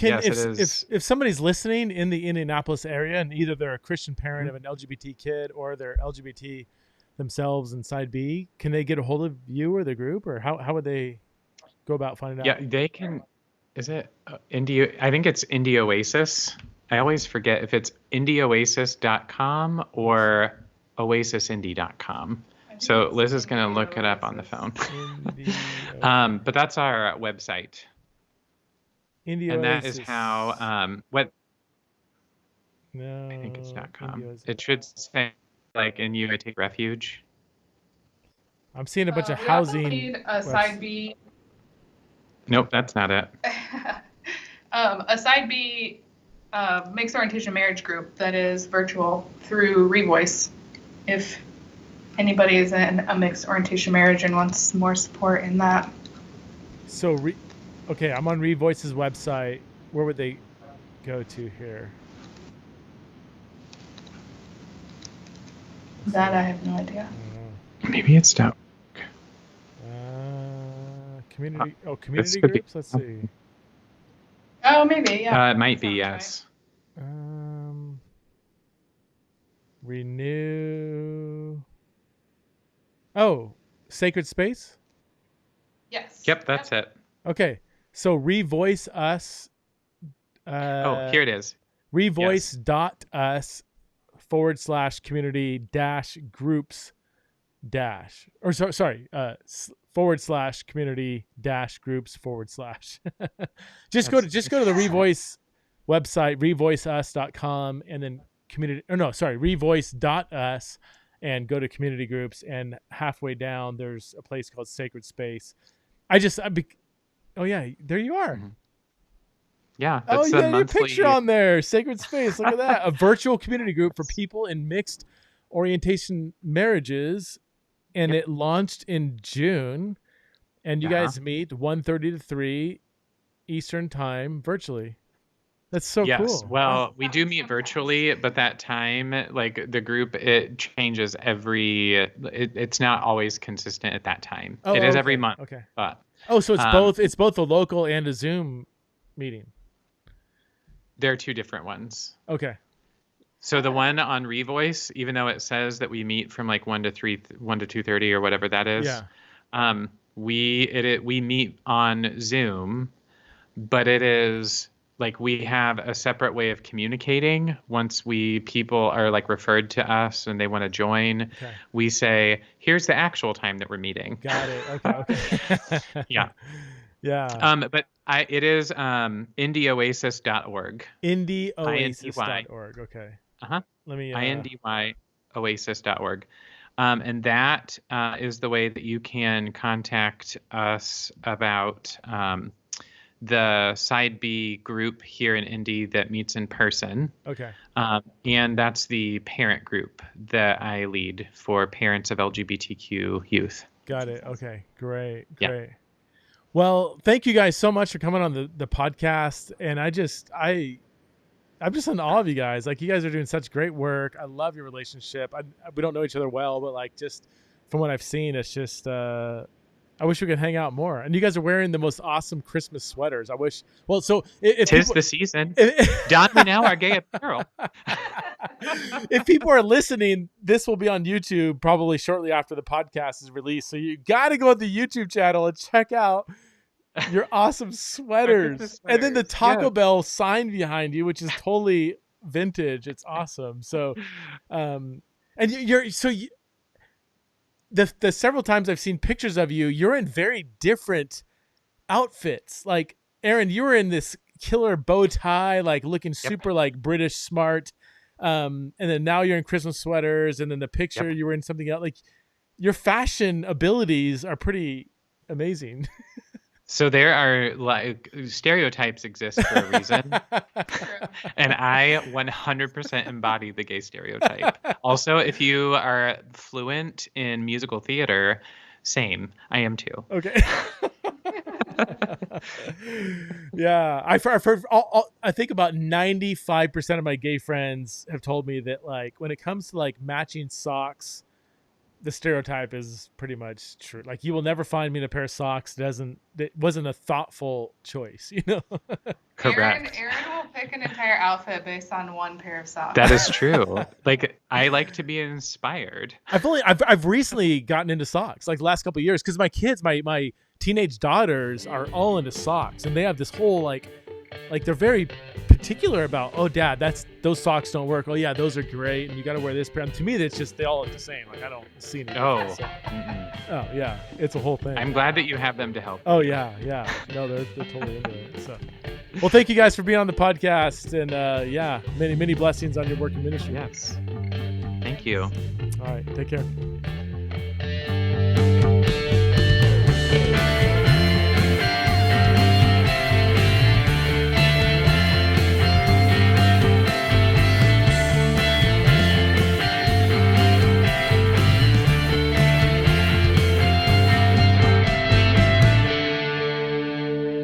Yes, if somebody's listening in the Indianapolis area and either they're a Christian parent of an LGBT kid or they're LGBT themselves in Side B, can they get a hold of you or the group, or how would they go about finding out? Yeah, they can. Is it India? I think it's Indie Oasis. I always forget if it's indieoasis.com or oasisindy.com. So Liz is going to look it up on the phone. But that's our website. Indie and Oasis. that is how what No, I think it's .com. Oasis. It should say like in you I take refuge. I'm seeing a bunch of We also housing. need a Side B. Nope, that's not it. A Side B mixed orientation marriage group that is virtual through Revoice. If anybody is in a mixed orientation marriage and wants more support in that. So, okay, I'm on Revoice's website. Where would they go to here? That I have no idea. Maybe it's not. Community. Oh, community could be- groups. Let's see. Oh, maybe, yeah. It might be, Sounds yes. Renew. Oh, Sacred Space. Yes. Yep, that's it. Okay, so Revoice Us. Here it is. Revoice.us /community -groups or sorry /community -groups / just go to the Revoice website, revoiceus.com, and then revoice.us, and go to community groups, and halfway down there's a place called Sacred Space. Oh yeah, there you are. Mm-hmm. Yeah, Oh, that's you the got your monthly. picture on there. Sacred Space. Look at that. A virtual community group for people in mixed orientation marriages. And it launched in June. And you guys meet 1:30 to 3 Eastern time virtually. That's so cool. Well, we do meet virtually, but that time, like the group, it changes it's not always consistent at that time. It is every month. Okay. But so it's both a local and a Zoom meeting. they're two different ones. Okay. So the one on Revoice, even though it says that we meet from like 1 to 2:30 or whatever that is, we meet on Zoom, but it is like we have a separate way of communicating. Once people are like referred to us and they want to join, Okay. we say, here's the actual time that we're meeting. Got it. Okay. Yeah. Yeah. But it is indieoasis.org. Indieoasis.org. Okay. Let me indyoasis.org. And that is the way that you can contact us about the Side B group here in Indy that meets in person. Okay. And that's the parent group that I lead for parents of LGBTQ youth. Got it. Okay. Great. Yeah. Well, thank you guys so much for coming on the podcast. And I'm just in awe of you guys. Like, you guys are doing such great work. I love your relationship. We don't know each other well, but like, just from what I've seen, it's just, I wish we could hang out more. And you guys are wearing the most awesome Christmas sweaters. I wish. Well, so if tis the season. Don me now, our gay apparel. If people are listening, this will be on YouTube probably shortly after the podcast is released. So you got to go to the YouTube channel and check out your awesome sweaters. And then the Taco Bell sign behind you, which is totally vintage. It's awesome. So, and the several times I've seen pictures of you, you're in very different outfits. Like, Aaron, you were in this killer bow tie, like looking super like British smart. And then now you're in Christmas sweaters. And then the picture you were in something else. Like, your fashion abilities are pretty amazing. So there are like stereotypes exist for a reason. And I 100% embody the gay stereotype. Also, if you are fluent in musical theater, same. I am too. Okay. Yeah. I've heard, I think about 95% of my gay friends have told me that, like, when it comes to like matching socks, the stereotype is pretty much true. Like, you will never find me in a pair of socks that wasn't a thoughtful choice, you know? Correct. Aaron will pick an entire outfit based on one pair of socks. That is true. Like, I like to be inspired. I've recently gotten into socks, like the last couple of years, because my kids, my teenage daughters are all into socks, and they have this whole like they're very particular about, oh, Dad, those socks don't work. Oh yeah, those are great, and you got to wear this pair. And to me, it's just they all look the same. Like, I don't see any. Oh. So, oh yeah, it's a whole thing. I'm glad that you have them to help. Oh yeah. No, they're totally into it. So, well, thank you guys for being on the podcast, and many blessings on your work and ministry. Yes. Thank you. All right, take care.